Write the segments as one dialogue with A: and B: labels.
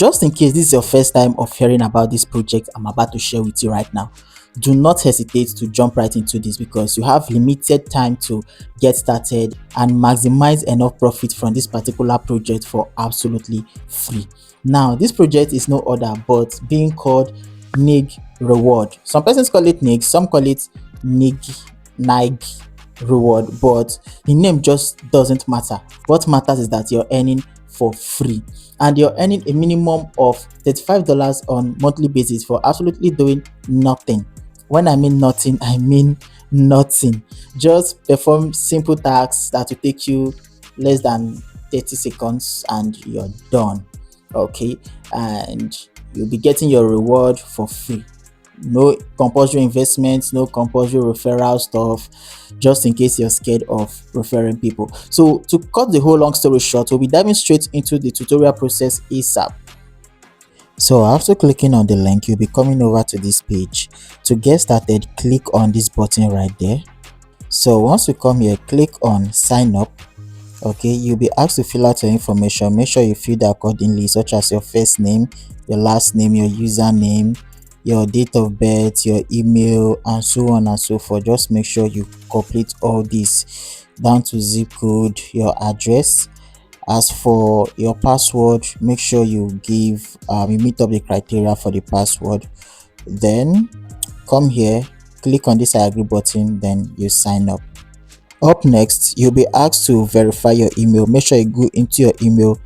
A: just in case this is your first time of hearing about this project I'm about to share with you right now, do not hesitate to jump right into this because you have limited time to get started and maximize enough profit from this particular project for absolutely free. Now, this project is no other but being called Nige Reward. Some persons call it Nige, some call it Nige Reward, but the name just doesn't matter. What matters is that you're earning for free and you're earning a minimum of $35 on monthly basis for absolutely doing nothing. When I mean nothing, I mean nothing. Just perform simple tasks that will take you less than 30 seconds and you're done. Okay, and you'll be getting your reward for free. No compulsory investments, no compulsory referral stuff, just in case you're scared of referring people. So to cut the whole long story short, we'll be diving straight into the tutorial process ASAP. So after clicking on the link, you'll be coming over to this page. To get started, click on this button right there. So once you come here, click on sign up. Okay, you'll be asked to fill out your information. Make sure you fill that accordingly, such as your first name, your last name, your username, your date of birth, your email, and so on and so forth. Just make sure you complete all this down to zip code, your address. As for your password, make sure you give you meet up the criteria for the password. Then come here, click on this I agree button, then you sign up. Up next, you'll be asked to verify your email. Make sure you go into your email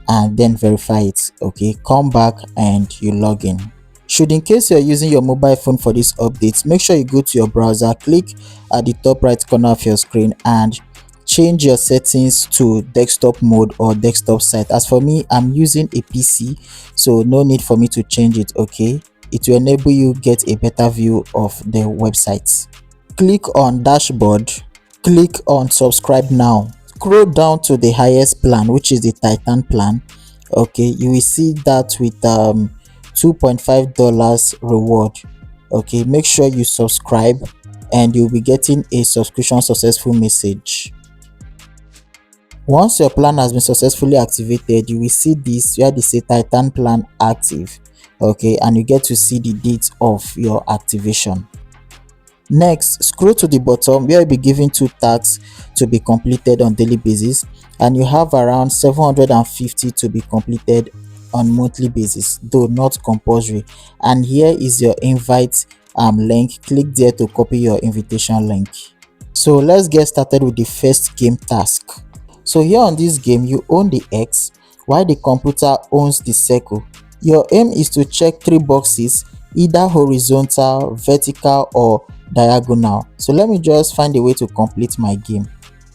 A: and then verify it. Okay, come back and you log in. Should in case you're using your mobile phone for this update, make sure you go to your browser, click at the top right corner of your screen and change your settings to desktop mode or desktop site. As for me, I'm using a PC, so no need for me to change it. Okay, it will enable you get a better view of the website. Click on dashboard, click on subscribe now, scroll down to the highest plan, which is the Titan plan. Okay, you will see that with $2.5 reward. Okay, make sure you subscribe and you'll be getting a subscription successful message. Once your plan has been successfully activated, you will see this where they say Titan plan active. Okay, and you get to see the date of your activation. Next, scroll to the bottom where you'll be given 2 tasks to be completed on daily basis, and you have around 750 to be completed on monthly basis, though not compulsory. And here is your invite link. Click there to copy your invitation link. So let's get started with the first game task. So here on this game, you own the X while the computer owns the circle. Your aim is to check 3 boxes, either horizontal, vertical, or diagonal. So let me just find a way to complete my game.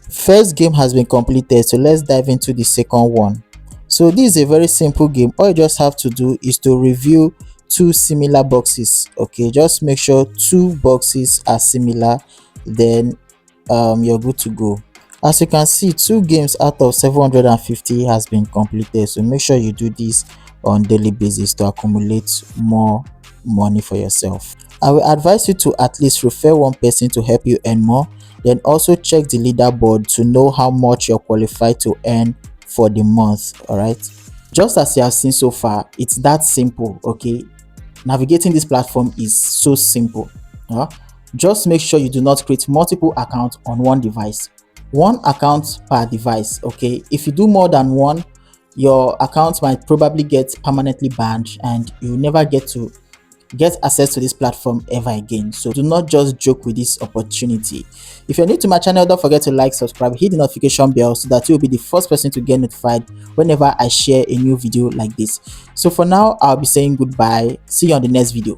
A: First game has been completed, so let's dive into the second one. So this is a very simple game. All you just have to do is to review 2 similar boxes. Okay, just make sure 2 boxes are similar, then you're good to go. As you can see, 2 games out of 750 has been completed, so make sure you do this on daily basis to accumulate more money for yourself. I will advise you to at least refer 1 person to help you earn more, then also check the leaderboard to know how much you're qualified to earn for the month. All right, just as you have seen so far, it's that simple. Okay, navigating this platform is so simple. Just make sure you do not create multiple accounts on one device. 1 account per device. Okay, if you do more than 1, your account might probably get permanently banned and you never get to get access to this platform ever again. So do not just joke with this opportunity. If you're new to my channel, don't forget to like, subscribe, hit the notification bell so that you'll be the first person to get notified whenever I share a new video like this. So for now, I'll be saying goodbye. See you on the next video.